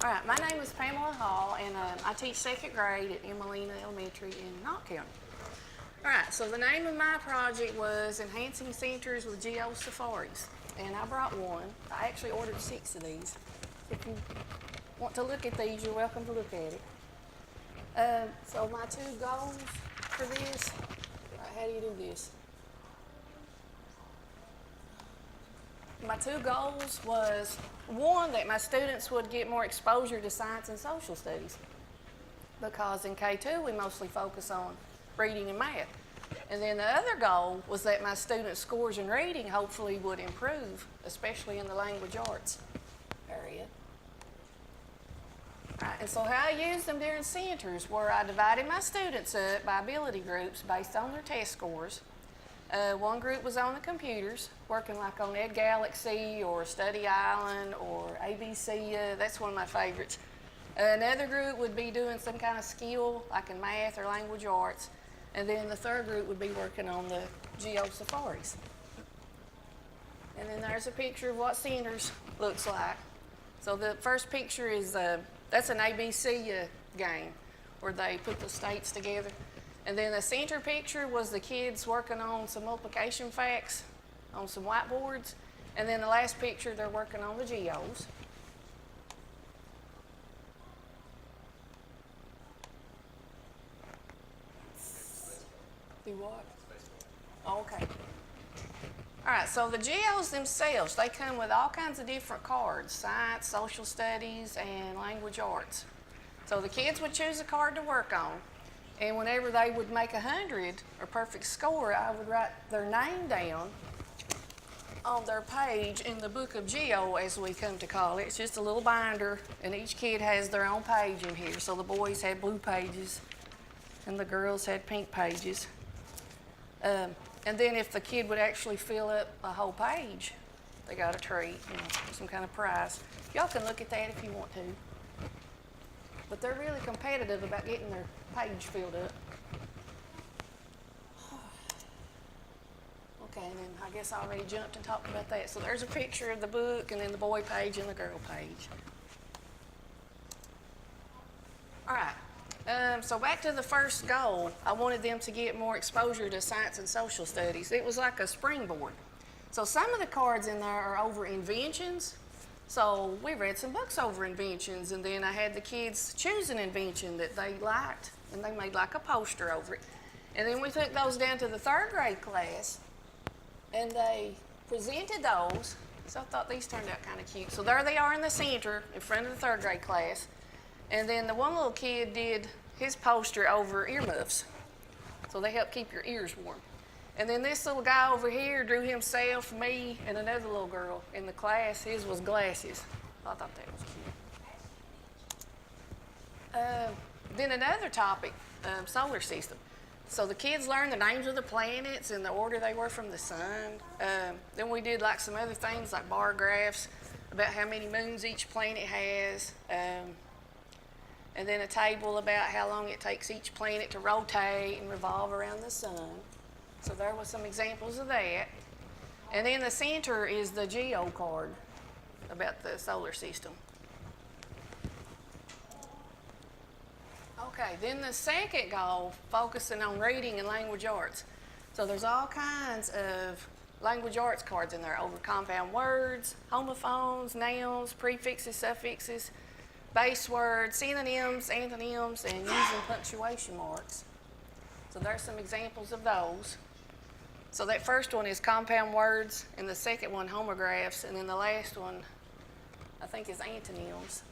All right, my name is Pamela Hall, and I teach second grade at Emelina Elementary in Knott County. All right, so the name of my project was Enhancing Centers with Geo Safaris, and I brought one. I actually ordered 6 of these. If you want to look at these, you're welcome to look at it. So my 2 goals for this, how do you do this? My 2 goals was, one, that my students would get more exposure to science and social studies, because in K2 we mostly focus on reading and math. And then the other goal was that my students' scores in reading hopefully would improve, especially in the language arts area. Right, and so how I used them during centers were I divided my students up by ability groups based on their test scores. One group was on the computers, working like on Ed Galaxy or Study Island or ABC. That's one of my favorites. Another group would be doing some kind of skill, like in math or language arts. And then the third group would be working on the Geo Safaris. And then there's a picture of what centers looks like. So the first picture is, that's an ABC game where they put the states together. And then the center picture was the kids working on some multiplication facts on some whiteboards. And then the last picture, they're working on the geos. Do what? Oh, okay. All right, so the geos themselves, they come with all kinds of different cards, science, social studies, and language arts. So the kids would choose a card to work on. And whenever they would make 100 or perfect score, I would write their name down on their page in the book of Geo, as we come to call it. It's just a little binder, and each kid has their own page in here. So the boys had blue pages, and the girls had pink pages. And then if the kid would actually fill up a whole page, they got a treat, some kind of prize. Y'all can look at that if you want to. But they're really competitive about getting their page filled up. Okay, and then I guess I already jumped and talked about that. So there's a picture of the book, and then the boy page and the girl page. All right, so back to the first goal. I wanted them to get more exposure to science and social studies. It was like a springboard. So some of the cards in there are over inventions. So we read some books over inventions, and then I had the kids choose an invention that they liked, and they made like a poster over it. And then we took those down to the 3rd grade class, and they presented those. So I thought these turned out kind of cute. So there they are in the center in front of the 3rd grade class. And then the one little kid did his poster over earmuffs. So they help keep your ears warm. And then this little guy over here drew himself, me, and another little girl in the class. His was glasses. I thought that was cute. Then another topic, solar system. So the kids learned the names of the planets and the order they were from the sun. Then we did like some other things like bar graphs about how many moons each planet has. And then a table about how long it takes each planet to rotate and revolve around the sun. So there was some examples of that. And in the center is the Geo card about the solar system. Okay, then the second goal, focusing on reading and language arts. So there's all kinds of language arts cards in there over compound words, homophones, nouns, prefixes, suffixes, base words, synonyms, antonyms, and using punctuation marks. So there's some examples of those. So that first one is compound words, and the second one homographs, and then the last one I think is antonyms.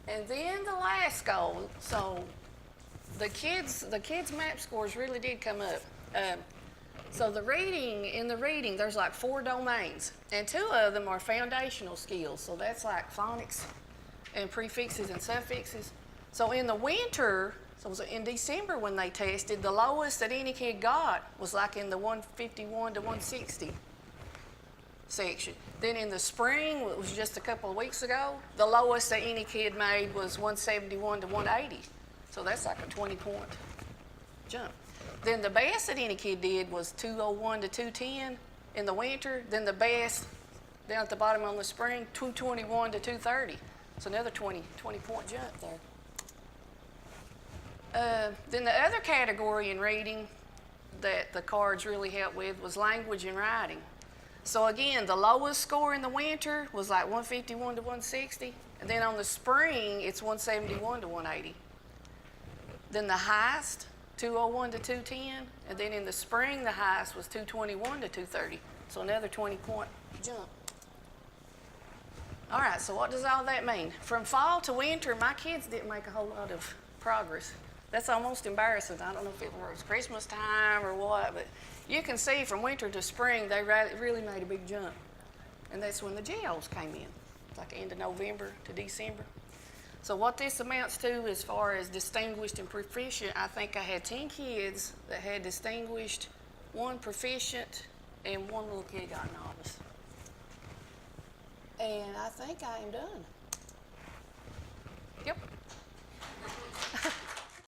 And then the last goal, so the kids' map scores really did come up. So in the reading, there's like 4 domains, and 2 of them are foundational skills. So that's like phonics and prefixes and suffixes. So in the winter, so in December when they tested, the lowest that any kid got was like in the 151 to 160 section. Then in the spring, it was just a couple of weeks ago, the lowest that any kid made was 171 to 180. So that's like a 20-point jump. Then the best that any kid did was 201 to 210 in the winter. Then the best Down at the bottom on the spring, 221 to 230. It's another 20-point jump there. Then the other category in reading that the cards really helped with was language and writing. So again, the lowest score in the winter was like 151 to 160, and then on the spring, it's 171 to 180. Then the highest, 201 to 210, and then in the spring, the highest was 221 to 230. So another 20-point jump. All right, so what does all that mean? From fall to winter, my kids didn't make a whole lot of progress. That's almost embarrassing. I don't know if it was Christmas time or what, but you can see from winter to spring, they really made a big jump. And that's when the Geos came in, like end of November to December. So what this amounts to as far as distinguished and proficient, I think I had 10 kids that had distinguished, 1 proficient, and 1 little kid got novice. And I think I am done.